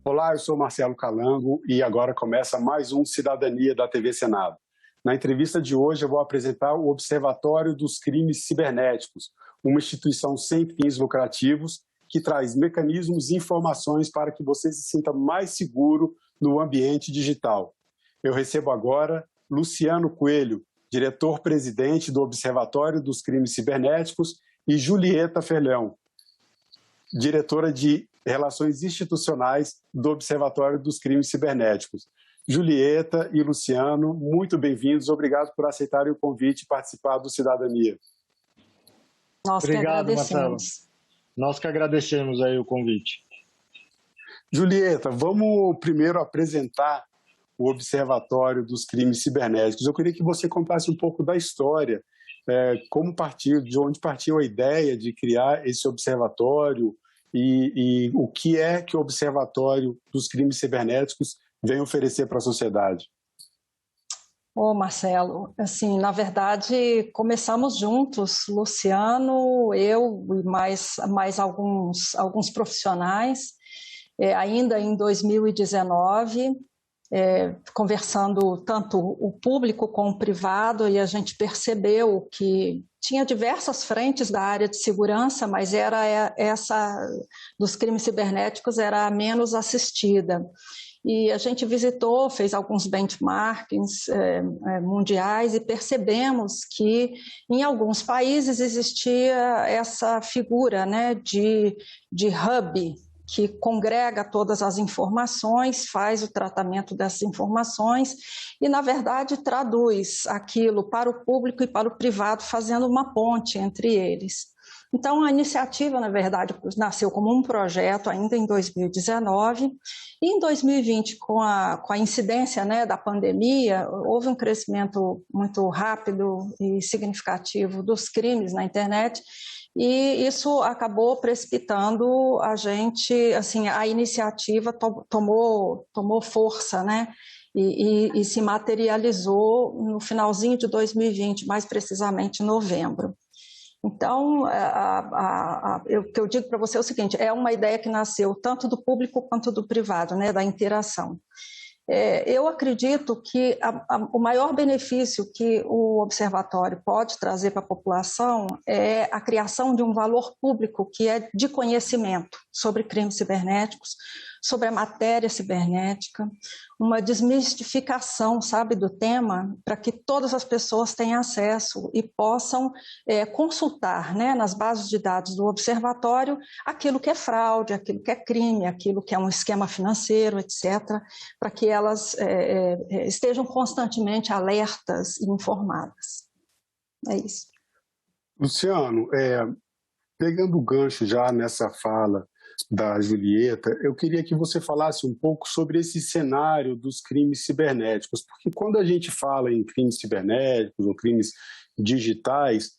Olá, eu sou Marcelo Calango e agora começa mais um Cidadania da TV Senado. Na entrevista de hoje eu vou apresentar o Observatório dos Crimes Cibernéticos, uma instituição sem fins lucrativos que traz mecanismos e informações para que você se sinta mais seguro no ambiente digital. Eu recebo agora Luciano Coelho, diretor-presidente do Observatório dos Crimes Cibernéticos, e Julieta Ferlão, diretora de Relações Institucionais do Observatório dos Crimes Cibernéticos. Julieta e Luciano, muito bem-vindos. Obrigado por aceitarem o convite e participar do Cidadania. Nós que agradecemos. Marcelo. Nós que agradecemos aí o convite. Julieta, vamos primeiro apresentar o Observatório dos Crimes Cibernéticos. Eu queria que você contasse um pouco da história, de onde partiu a ideia de criar esse observatório e o que é que o Observatório dos Crimes Cibernéticos vem oferecer para a sociedade. Marcelo, assim, na verdade, começamos juntos, Luciano, eu e mais alguns profissionais, ainda em 2019, conversando tanto o público com o privado, e a gente percebeu que tinha diversas frentes da área de segurança, mas essa dos crimes cibernéticos era a menos assistida. E a gente visitou, fez alguns benchmarkings mundiais e percebemos que em alguns países existia essa figura, né, de hub, que congrega todas as informações, faz o tratamento dessas informações e, na verdade, traduz aquilo para o público e para o privado, fazendo uma ponte entre eles. Então, a iniciativa, na verdade, nasceu como um projeto ainda em 2019 e em 2020, com a incidência, né, da pandemia, houve um crescimento muito rápido e significativo dos crimes na internet. E isso acabou precipitando a gente, assim, a iniciativa tomou força, né? E se materializou no finalzinho de 2020, mais precisamente em novembro. Então, o que eu digo para você é o seguinte, é uma ideia que nasceu tanto do público quanto do privado, né, da interação. Eu acredito que o maior benefício que o observatório pode trazer para a população é a criação de um valor público que é de conhecimento sobre crimes cibernéticos, sobre a matéria cibernética, uma desmistificação, sabe, do tema, para que todas as pessoas tenham acesso e possam consultar, né, nas bases de dados do observatório aquilo que é fraude, aquilo que é crime, aquilo que é um esquema financeiro, etc., para que elas estejam constantemente alertas e informadas. É isso. Luciano, pegando o gancho já nessa fala da Julieta, eu queria que você falasse um pouco sobre esse cenário dos crimes cibernéticos, porque quando a gente fala em crimes cibernéticos ou crimes digitais,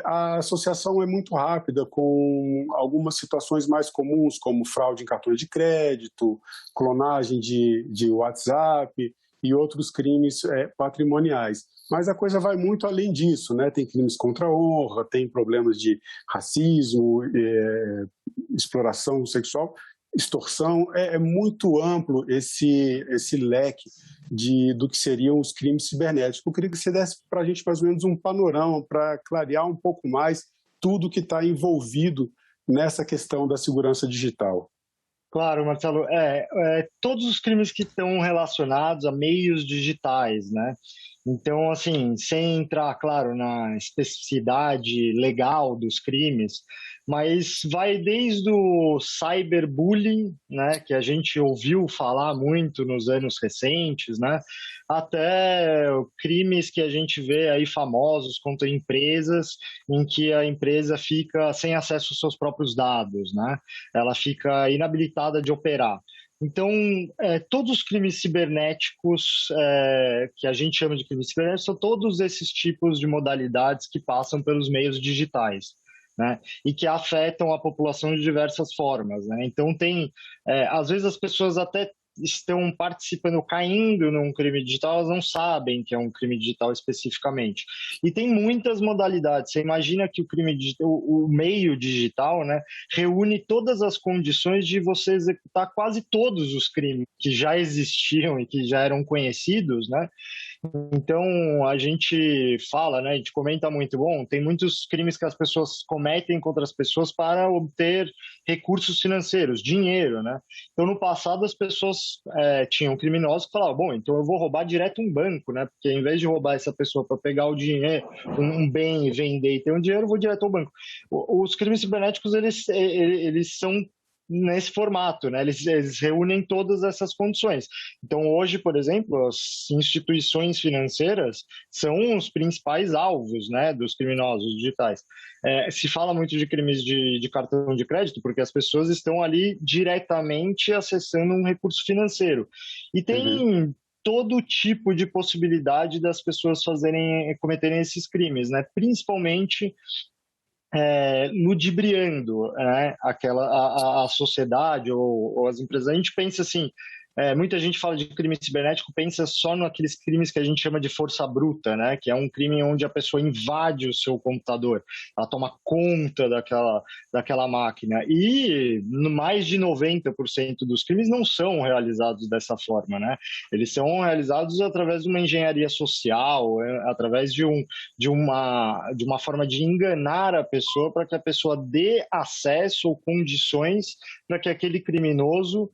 a associação é muito rápida com algumas situações mais comuns, como fraude em cartões de crédito, clonagem de WhatsApp e outros crimes patrimoniais. Mas a coisa vai muito além disso, né? Tem crimes contra a honra, tem problemas de racismo, exploração sexual, extorsão. É muito amplo esse leque do que seriam os crimes cibernéticos. Eu queria que você desse para a gente mais ou menos um panorama para clarear um pouco mais tudo que está envolvido nessa questão da segurança digital. Claro, Marcelo, todos os crimes que estão relacionados a meios digitais, né? Então, assim, sem entrar, claro, na especificidade legal dos crimes, mas vai desde o cyberbullying, né, que a gente ouviu falar muito nos anos recentes, né, até crimes que a gente vê aí famosos contra empresas, em que a empresa fica sem acesso aos seus próprios dados, né, ela fica inabilitada de operar. Então, todos os crimes cibernéticos, que a gente chama de crimes cibernéticos, são todos esses tipos de modalidades que passam pelos meios digitais, né? E que afetam a população de diversas formas, né? Então, às vezes as pessoas até estão participando, caindo num crime digital, elas não sabem que é um crime digital especificamente. E tem muitas modalidades. Você imagina que o crime digital, o meio digital, né, reúne todas as condições de você executar quase todos os crimes que já existiam e que já eram conhecidos, né? Então, a gente fala, né, a gente comenta muito, bom, tem muitos crimes que as pessoas cometem contra as pessoas para obter recursos financeiros, dinheiro, né? Então, no passado, as pessoas tinham criminosos que falavam, bom, então eu vou roubar direto um banco, né? Porque em vez de roubar essa pessoa para pegar o dinheiro, um bem e vender e ter um dinheiro, eu vou direto ao banco. Os crimes cibernéticos, eles são nesse formato, né? Eles reúnem todas essas condições. Então, hoje, por exemplo, as instituições financeiras são os principais alvos, né, dos criminosos digitais. Se fala muito de crimes de cartão de crédito porque as pessoas estão ali diretamente acessando um recurso financeiro. E tem todo tipo de possibilidade das pessoas cometerem esses crimes, né? Principalmente ludibriando, né, a sociedade ou as empresas. A gente pensa assim, muita gente fala de crime cibernético, pensa só naqueles crimes que a gente chama de força bruta, né, que é um crime onde a pessoa invade o seu computador, ela toma conta daquela máquina, e mais de 90% dos crimes não são realizados dessa forma, né, eles são realizados através de uma engenharia social, através de uma forma de enganar a pessoa para que a pessoa dê acesso ou condições para que aquele criminoso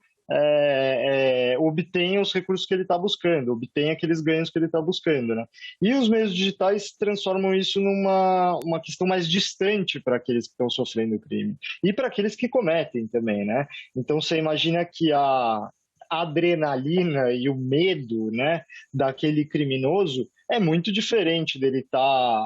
obtenha os recursos que ele está buscando, obtenha aqueles ganhos que ele está buscando, né? E os meios digitais transformam isso numa questão mais distante para aqueles que estão sofrendo o crime e para aqueles que cometem também, né? Então você imagina que a adrenalina e o medo, né, daquele criminoso é muito diferente dele estar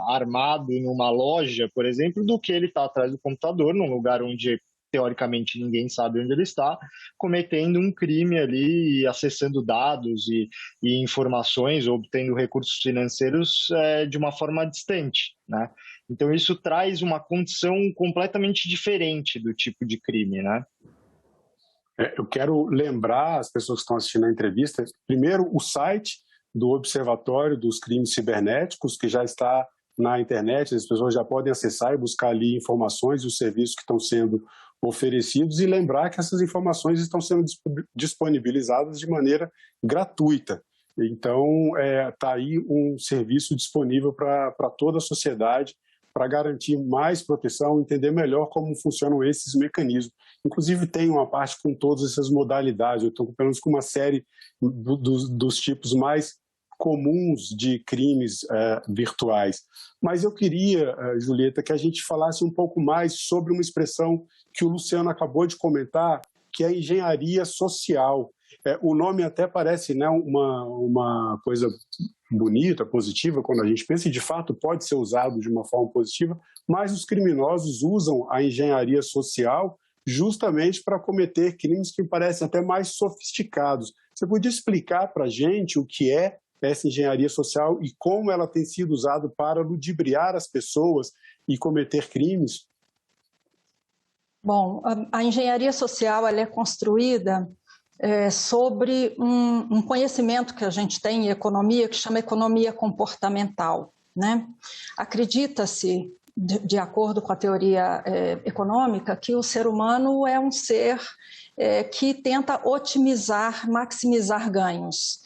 armado numa loja, por exemplo, do que ele estar atrás do computador, num lugar onde teoricamente ninguém sabe onde ele está, cometendo um crime ali, acessando dados e informações, obtendo recursos financeiros de uma forma distante, né? Então isso traz uma condição completamente diferente do tipo de crime, né? Eu quero lembrar as pessoas que estão assistindo a entrevista, primeiro, o site do Observatório dos Crimes Cibernéticos, que já está na internet, as pessoas já podem acessar e buscar ali informações e os serviços que estão sendo oferecidos, e lembrar que essas informações estão sendo disponibilizadas de maneira gratuita. Então, está aí um serviço disponível para toda a sociedade, para garantir mais proteção, entender melhor como funcionam esses mecanismos. Inclusive, tem uma parte com todas essas modalidades, eu estou pelo menos com uma série dos tipos mais comuns de crimes virtuais. Mas eu queria, Julieta, que a gente falasse um pouco mais sobre uma expressão que o Luciano acabou de comentar, que é a engenharia social. O nome até parece, né, uma coisa bonita, positiva, quando a gente pensa, e de fato pode ser usado de uma forma positiva, mas os criminosos usam a engenharia social justamente para cometer crimes que parecem até mais sofisticados. Você podia explicar para a gente o que é essa engenharia social e como ela tem sido usada para ludibriar as pessoas e cometer crimes? Bom, a engenharia social ela é construída sobre um conhecimento que a gente tem em economia que chama economia comportamental, né? Acredita-se, de acordo com a teoria econômica, que o ser humano é um ser que tenta otimizar, maximizar ganhos.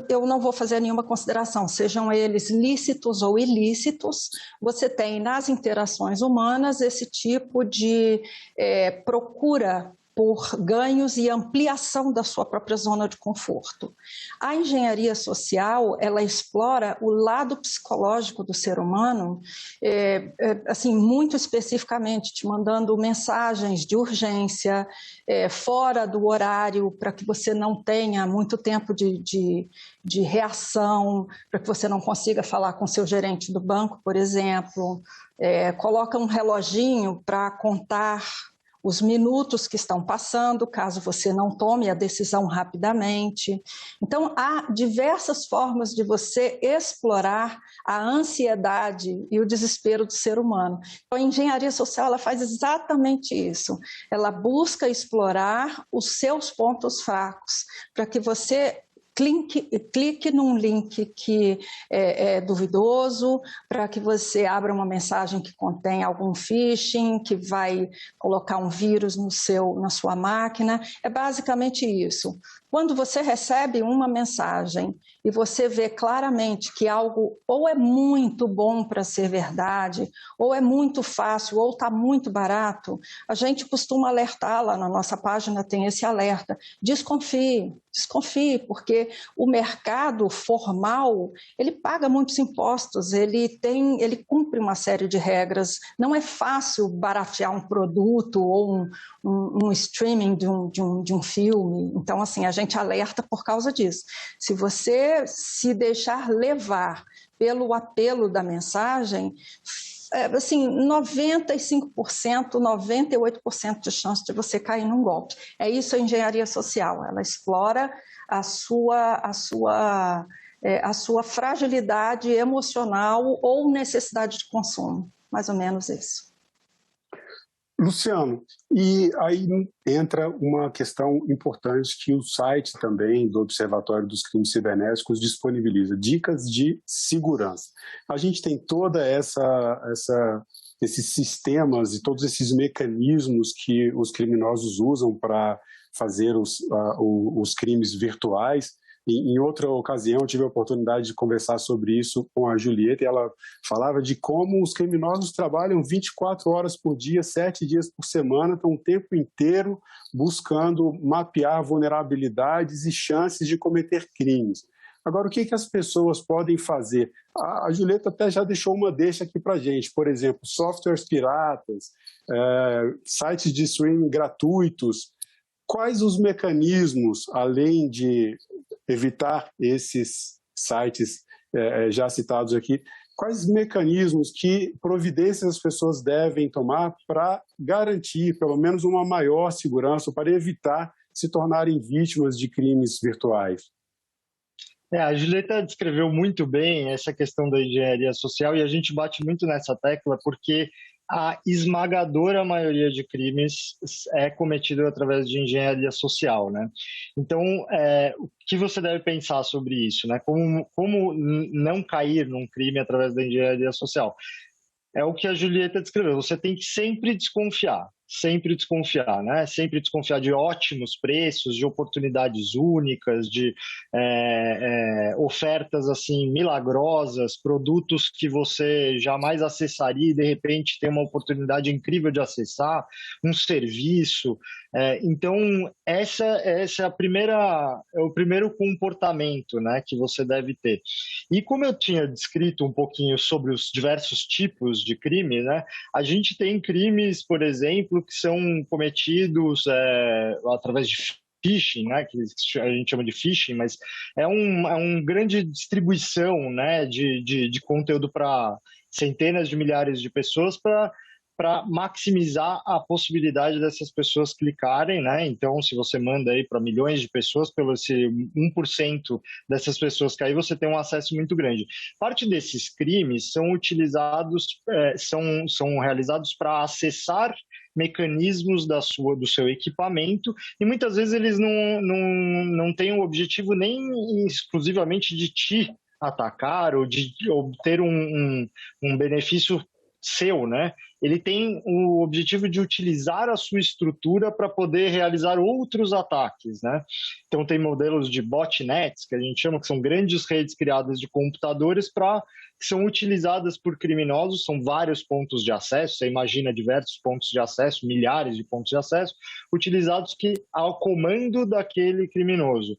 Eu não vou fazer nenhuma consideração, sejam eles lícitos ou ilícitos, você tem nas interações humanas esse tipo de procura por ganhos e ampliação da sua própria zona de conforto. A engenharia social, ela explora o lado psicológico do ser humano, assim, muito especificamente, te mandando mensagens de urgência, fora do horário, para que você não tenha muito tempo de reação, para que você não consiga falar com seu gerente do banco, por exemplo. Coloca um reloginho para contar os minutos que estão passando, caso você não tome a decisão rapidamente. Então, há diversas formas de você explorar a ansiedade e o desespero do ser humano. Então, a engenharia social ela faz exatamente isso. Ela busca explorar os seus pontos fracos, para que você clique num link que é duvidoso, para que você abra uma mensagem que contém algum phishing, que vai colocar um vírus na sua máquina. É basicamente isso. Quando você recebe uma mensagem e você vê claramente que algo ou é muito bom para ser verdade, ou é muito fácil, ou está muito barato, a gente costuma alertar lá na nossa página, tem esse alerta. Desconfie, porque o mercado formal, ele paga muitos impostos, ele cumpre uma série de regras. Não é fácil baratear um produto ou um streaming de um filme. Então, assim, a gente alerta por causa disso. Se você se deixar levar pelo apelo da mensagem, assim, 95%, 98% de chance de você cair num golpe. É isso a engenharia social, ela explora a sua fragilidade emocional ou necessidade de consumo, mais ou menos isso. Luciano, e aí entra uma questão importante que o site também do Observatório dos Crimes Cibernéticos disponibiliza, dicas de segurança. A gente tem toda esses sistemas e todos esses mecanismos que os criminosos usam para fazer os crimes virtuais. Em outra ocasião, eu tive a oportunidade de conversar sobre isso com a Julieta, e ela falava de como os criminosos trabalham 24 horas por dia, 7 dias por semana, estão o tempo inteiro buscando mapear vulnerabilidades e chances de cometer crimes. Agora, o que as pessoas podem fazer? A Julieta até já deixou uma deixa aqui para a gente, por exemplo, softwares piratas, sites de streaming gratuitos. Quais os mecanismos, além de evitar esses sites já citados aqui, quais mecanismos, que providências as pessoas devem tomar para garantir pelo menos uma maior segurança, para evitar se tornarem vítimas de crimes virtuais? A Julieta descreveu muito bem essa questão da engenharia social, e a gente bate muito nessa tecla porque a esmagadora maioria de crimes é cometido através de engenharia social, né? Então, o que você deve pensar sobre isso, né? Como não cair num crime através da engenharia social? É o que a Julieta descreveu. Você tem que sempre desconfiar, né? Sempre desconfiar de ótimos preços, de oportunidades únicas, de ofertas assim milagrosas, produtos que você jamais acessaria e de repente tem uma oportunidade incrível de acessar, um serviço. Então, essa é o primeiro comportamento, né, que você deve ter. E como eu tinha descrito um pouquinho sobre os diversos tipos de crime, né, a gente tem crimes, por exemplo, que são cometidos através de phishing, né, que a gente chama de phishing, mas é uma grande distribuição, né, de conteúdo para centenas de milhares de pessoas para maximizar a possibilidade dessas pessoas clicarem, né? Então, se você manda aí para milhões de pessoas, pelo esse 1% dessas pessoas cair, você tem um acesso muito grande. Parte desses crimes são utilizados, são realizados para acessar mecanismos do seu equipamento, e muitas vezes eles não têm o objetivo nem exclusivamente de te atacar ou de obter um benefício seu, né? Ele tem o objetivo de utilizar a sua estrutura para poder realizar outros ataques, né? Então tem modelos de botnets, que a gente chama, que são grandes redes criadas de computadores que são utilizadas por criminosos, são vários pontos de acesso, você imagina diversos pontos de acesso, milhares de pontos de acesso, utilizados ao comando daquele criminoso.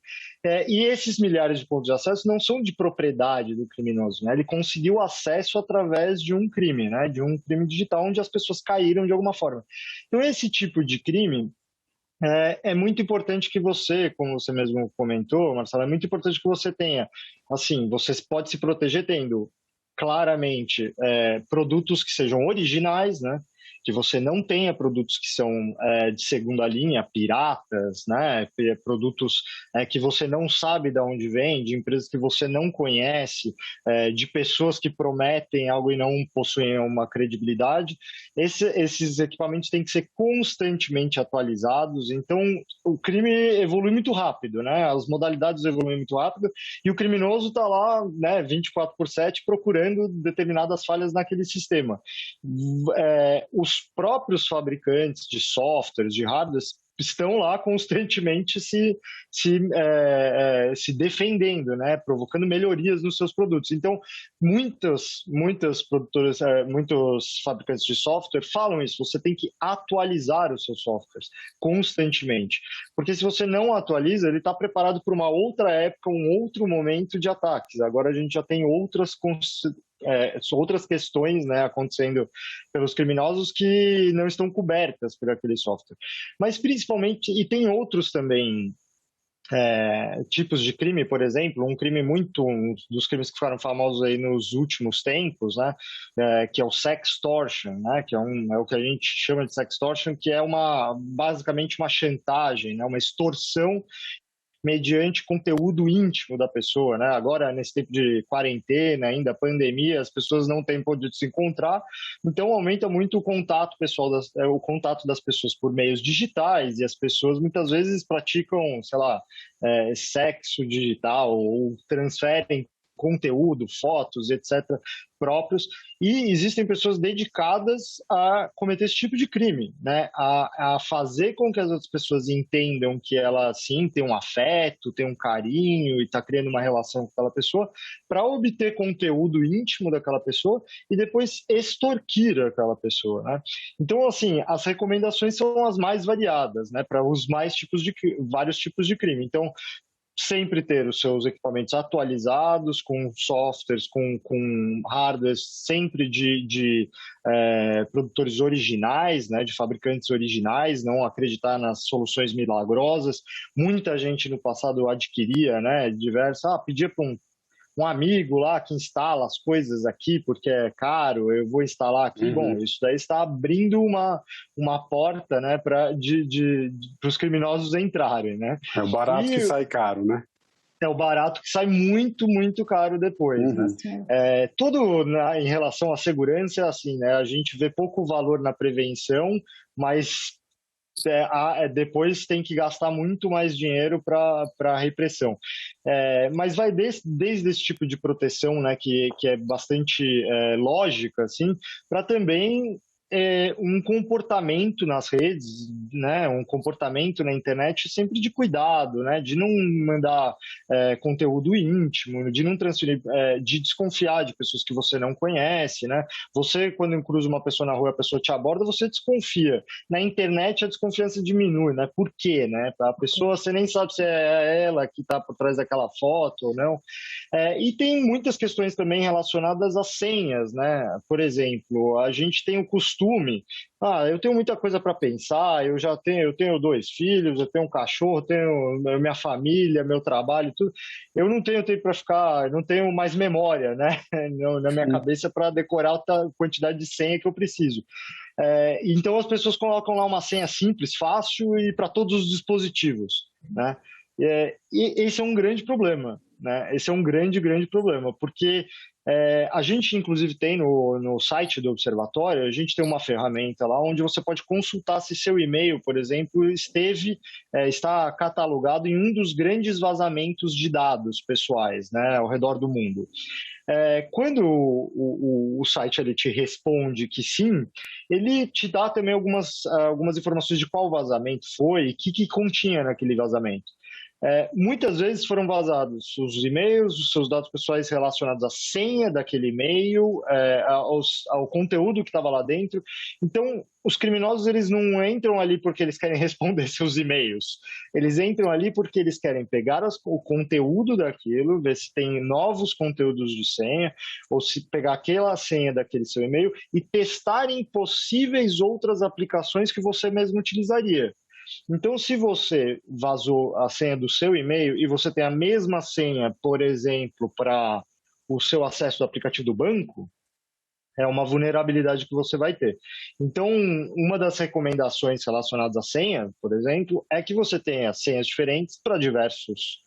E esses milhares de pontos de acesso não são de propriedade do criminoso, né? Ele conseguiu acesso através de um crime, né? De um crime digital, onde as pessoas caíram de alguma forma. Então, esse tipo de crime é muito importante que você, como você mesmo comentou, Marcelo, é muito importante que você tenha, assim, você pode se proteger tendo claramente produtos que sejam originais, né? que você não tenha produtos que são de segunda linha, piratas, né? Produtos que você não sabe de onde vem, de empresas que você não conhece, de pessoas que prometem algo e não possuem uma credibilidade. Esses equipamentos têm que ser constantemente atualizados, então o crime evolui muito rápido, né? As modalidades evoluem muito rápido e o criminoso está lá, né, 24/7 procurando determinadas falhas naquele sistema. Os próprios fabricantes de softwares, de hardwares, estão lá constantemente se defendendo, né, provocando melhorias nos seus produtos. Então, muitos produtores, muitos fabricantes de software falam isso, você tem que atualizar os seus softwares constantemente, porque se você não atualiza, ele está preparado para uma outra época, um outro momento de ataques. Agora a gente já tem outras questões, né, acontecendo pelos criminosos que não estão cobertas por aquele software. Mas principalmente, e tem outros também tipos de crime, por exemplo, um dos crimes que ficaram famosos aí nos últimos tempos, né, que é o sextortion, né, que é o que a gente chama de sextortion, que é basicamente uma chantagem, né, uma extorsão mediante conteúdo íntimo da pessoa, né? Agora, nesse tempo de quarentena, ainda pandemia, as pessoas não têm podido se encontrar, então aumenta muito o contato pessoal, o contato das pessoas por meios digitais, e as pessoas muitas vezes praticam, sei lá, sexo digital ou transferem conteúdo, fotos, etc., próprios, e existem pessoas dedicadas a cometer esse tipo de crime, né? A fazer com que as outras pessoas entendam que ela, sim, tem um afeto, tem um carinho e está criando uma relação com aquela pessoa, para obter conteúdo íntimo daquela pessoa e depois extorquir aquela pessoa, né? Então, assim, as recomendações são as mais variadas, né? Para os vários tipos de crime. Então, sempre ter os seus equipamentos atualizados, com softwares, com hardwares sempre de produtores originais, né, de fabricantes originais, não acreditar nas soluções milagrosas. Muita gente no passado adquiria, né, pedia para um amigo lá que instala as coisas aqui porque é caro, eu vou instalar aqui. Bom, isso daí está abrindo uma porta, né, para os criminosos entrarem, né? É o barato que sai caro, né? É o barato que sai muito, muito caro depois, né? Tudo em relação à segurança é assim, né? A gente vê pouco valor na prevenção, mas depois tem que gastar muito mais dinheiro para a repressão. Mas vai desde esse tipo de proteção, né, que é bastante lógica, assim, para também um comportamento nas redes, né, um comportamento na internet sempre de cuidado, né, de não mandar conteúdo íntimo, de não transferir, de desconfiar de pessoas que você não conhece, né. Você, quando cruza uma pessoa na rua, a pessoa te aborda, você desconfia. Na internet a desconfiança diminui, né, por quê, né, a pessoa, você nem sabe se é ela que está por trás daquela foto ou não. E tem muitas questões também relacionadas às senhas, né, por exemplo, a gente tem o costume, eu tenho muita coisa para pensar, eu tenho 2 filhos, eu tenho um cachorro, tenho minha família, meu trabalho, tudo. Eu não tenho tempo para ficar, não tenho mais memória, né, na minha cabeça para decorar a quantidade de senha que eu preciso. Então as pessoas colocam lá uma senha simples, fácil e para todos os dispositivos, né? E esse é um grande problema, né? Esse é um grande, grande problema, porque a gente, inclusive, tem no site do Observatório, a gente tem uma ferramenta lá onde você pode consultar se seu e-mail, por exemplo, está catalogado em um dos grandes vazamentos de dados pessoais, né, ao redor do mundo. Quando o site ele te responde que sim, ele te dá também algumas informações de qual vazamento foi e o que continha naquele vazamento. Muitas vezes foram vazados os e-mails, os seus dados pessoais relacionados à senha daquele e-mail, ao conteúdo que estava lá dentro. Então, os criminosos eles não entram ali porque eles querem responder seus e-mails. Eles entram ali porque eles querem pegar o conteúdo daquilo, ver se tem novos conteúdos de senha, ou se pegar aquela senha daquele seu e-mail e testar em possíveis outras aplicações que você mesmo utilizaria. Então, se você vazou a senha do seu e-mail e você tem a mesma senha, por exemplo, para o seu acesso do aplicativo do banco, é uma vulnerabilidade que você vai ter. Então, uma das recomendações relacionadas à senha, por exemplo, é que você tenha senhas diferentes para diversos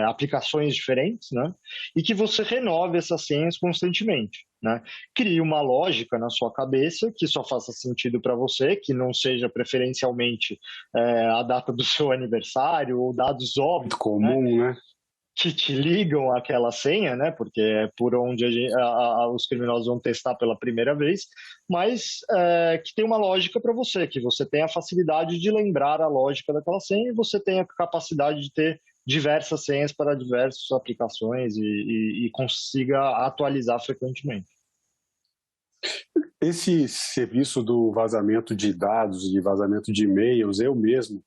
aplicações diferentes, né? E que você renove essas senhas constantemente, né? Crie uma lógica na sua cabeça que só faça sentido para você, que não seja preferencialmente a data do seu aniversário ou dados óbvios, comum, né? Que te ligam àquela senha, né? Porque é por onde os criminosos vão testar pela primeira vez, mas que tem uma lógica para você, que você tenha a facilidade de lembrar a lógica daquela senha e você tenha a capacidade de ter diversas senhas para diversas aplicações e consiga atualizar frequentemente. Esse serviço do vazamento de dados, de vazamento de e-mails, eu mesmo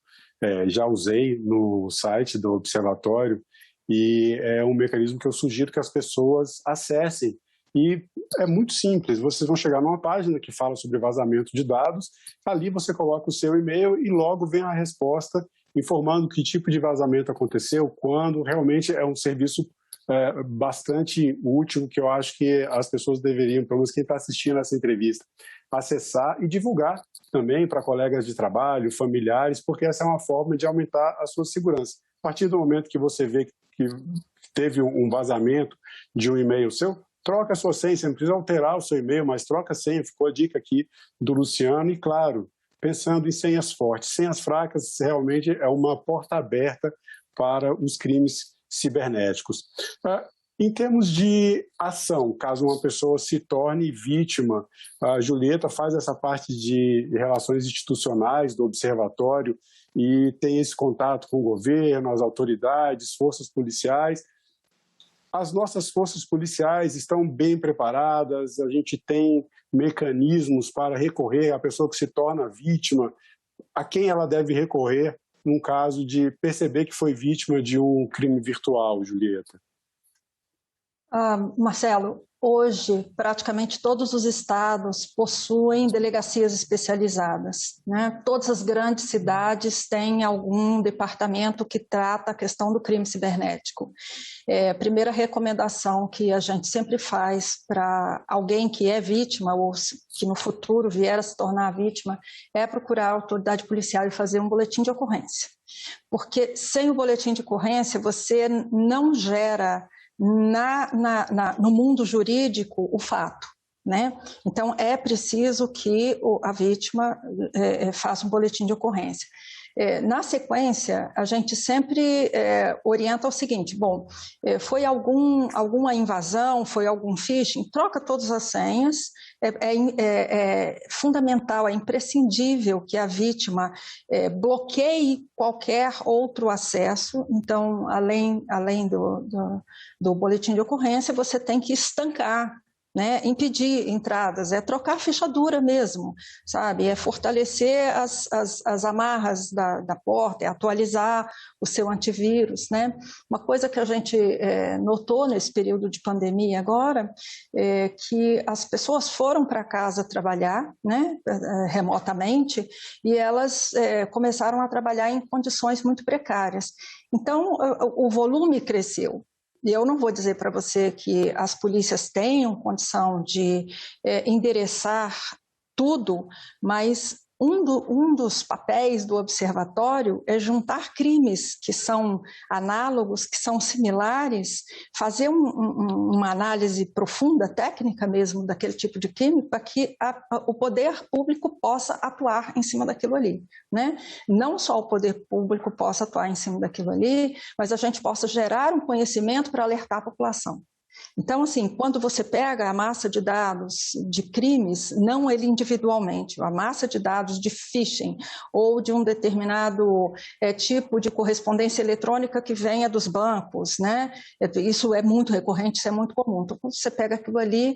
já usei no site do Observatório, e é um mecanismo que eu sugiro que as pessoas acessem. E é muito simples, vocês vão chegar numa página que fala sobre vazamento de dados, ali você coloca o seu e-mail e logo vem a resposta informando que tipo de vazamento aconteceu, quando. Realmente é um serviço bastante útil, que eu acho que as pessoas deveriam, pelo menos quem está assistindo essa entrevista, acessar e divulgar também para colegas de trabalho, familiares, porque essa é uma forma de aumentar a sua segurança. A partir do momento que você vê que teve um vazamento de um e-mail seu, troca a sua senha, você não precisa alterar o seu e-mail, mas troca a senha. Ficou a dica aqui do Luciano. E claro, pensando em senhas fortes, senhas fracas realmente é uma porta aberta para os crimes cibernéticos. Em termos de ação, caso uma pessoa se torne vítima, a Julieta faz essa parte de relações institucionais do Observatório e tem esse contato com o governo, as autoridades, forças policiais. As nossas forças policiais estão bem preparadas, a gente tem mecanismos para recorrer à pessoa que se torna vítima, a quem ela deve recorrer num caso de perceber que foi vítima de um crime virtual, Julieta? Marcelo, hoje praticamente todos os estados possuem delegacias especializadas, né? Todas as grandes cidades têm algum departamento que trata a questão do crime cibernético. A primeira recomendação que a gente sempre faz para alguém que é vítima ou que no futuro vier a se tornar vítima é procurar a autoridade policial e fazer um boletim de ocorrência. Porque sem o boletim de ocorrência você não gera no mundo jurídico o fato, né? Então é preciso que a vítima faça um boletim de ocorrência. Na sequência, a gente sempre orienta o seguinte: bom, foi alguma invasão, foi algum phishing, troca todas as senhas. É fundamental, é imprescindível que a vítima bloqueie qualquer outro acesso. Então, além do boletim de ocorrência, você tem que estancar, né, impedir entradas, trocar a fechadura mesmo, sabe? É fortalecer as amarras da porta, é atualizar o seu antivírus, né? Uma coisa que a gente notou nesse período de pandemia agora é que as pessoas foram para casa trabalhar, né, remotamente, e elas começaram a trabalhar em condições muito precárias. Então, o volume cresceu. E eu não vou dizer para você que as polícias tenham condição de endereçar tudo, mas um dos papéis do observatório é juntar crimes que são análogos, que são similares, fazer uma análise profunda, técnica mesmo, daquele tipo de crime, para que o poder público possa atuar em cima daquilo ali, né? Não só o poder público possa atuar em cima daquilo ali, mas a gente possa gerar um conhecimento para alertar a população. Então, assim, quando você pega a massa de dados de crimes, não ele individualmente, a massa de dados de phishing ou de um determinado tipo de correspondência eletrônica que venha dos bancos, né? Isso é muito recorrente, isso é muito comum. Então, quando você pega aquilo ali,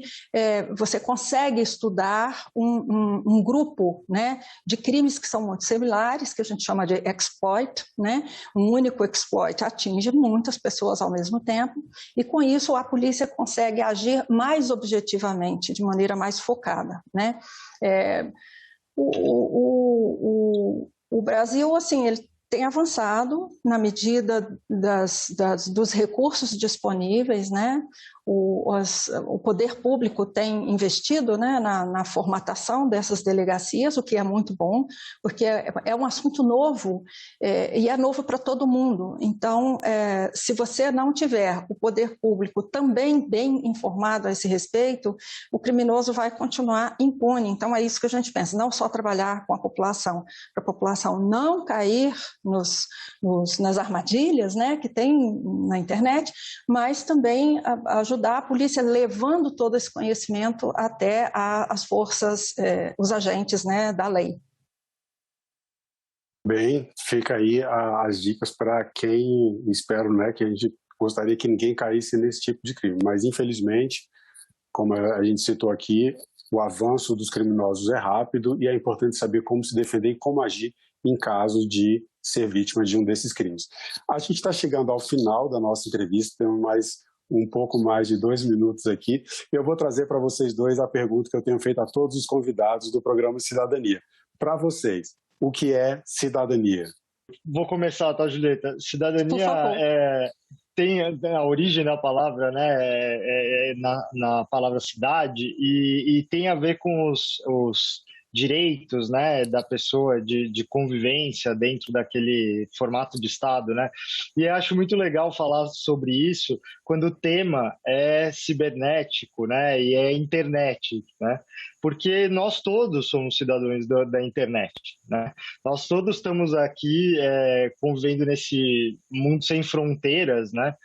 você consegue estudar um grupo, né, de crimes que são muito similares, que a gente chama de exploit, né? Um único exploit atinge muitas pessoas ao mesmo tempo, e com isso a polícia consegue agir mais objetivamente, de maneira mais focada, né? O Brasil, assim, ele tem avançado na medida dos recursos disponíveis, né? o poder público tem investido, né, na formatação dessas delegacias, o que é muito bom, porque é um assunto novo e é novo para todo mundo. Então, se você não tiver o poder público também bem informado a esse respeito, o criminoso vai continuar impune. Então, é isso que a gente pensa, não só trabalhar com a população, para a população não cair nas armadilhas, né, que tem na internet, mas também ajudar a polícia levando todo esse conhecimento até as forças, os agentes, né, da lei. Bem, fica aí as dicas para quem, espero, né, que a gente gostaria que ninguém caísse nesse tipo de crime, mas infelizmente, como a gente citou aqui, o avanço dos criminosos é rápido e é importante saber como se defender e como agir em caso de ser vítima de um desses crimes. A gente está chegando ao final da nossa entrevista, temos um pouco mais de 2 minutos aqui. Eu vou trazer para vocês dois a pergunta que eu tenho feito a todos os convidados do programa Cidadania. Para vocês, o que é cidadania? Vou começar, tá, Julieta? Cidadania tem a origem da palavra, né, na palavra cidade e tem a ver com os direitos, né, da pessoa de convivência dentro daquele formato de Estado, né? E eu acho muito legal falar sobre isso quando o tema é cibernético, né, e é internet, né? Porque nós todos somos cidadãos da internet, né? Nós todos estamos aqui convivendo nesse mundo sem fronteiras, né?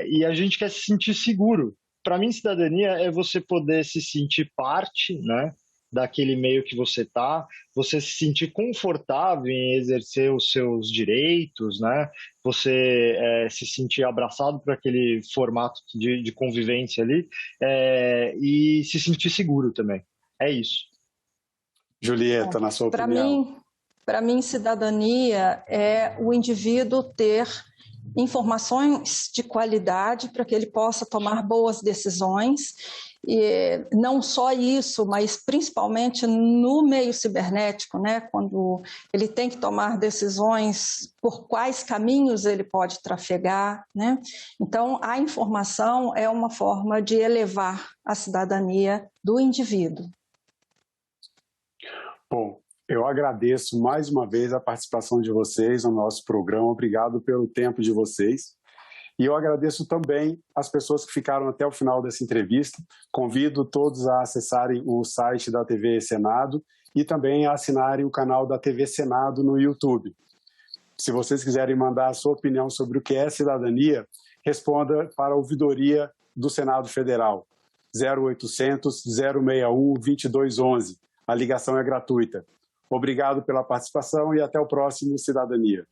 E a gente quer se sentir seguro. Para mim, cidadania é você poder se sentir parte, né, daquele meio que você está, você se sentir confortável em exercer os seus direitos, né? Você se sentir abraçado por aquele formato de convivência ali e se sentir seguro também. É isso. Julieta, na sua opinião. Para mim, cidadania é o indivíduo ter informações de qualidade para que ele possa tomar boas decisões. E não só isso, mas principalmente no meio cibernético, né, quando ele tem que tomar decisões por quais caminhos ele pode trafegar, né? Então, a informação é uma forma de elevar a cidadania do indivíduo. Bom, eu agradeço mais uma vez a participação de vocês no nosso programa. Obrigado pelo tempo de vocês. E eu agradeço também as pessoas que ficaram até o final dessa entrevista. Convido todos a acessarem o site da TV Senado e também a assinarem o canal da TV Senado no YouTube. Se vocês quiserem mandar a sua opinião sobre o que é cidadania, responda para a ouvidoria do Senado Federal, 0800 061 2211. A ligação é gratuita. Obrigado pela participação e até o próximo Cidadania.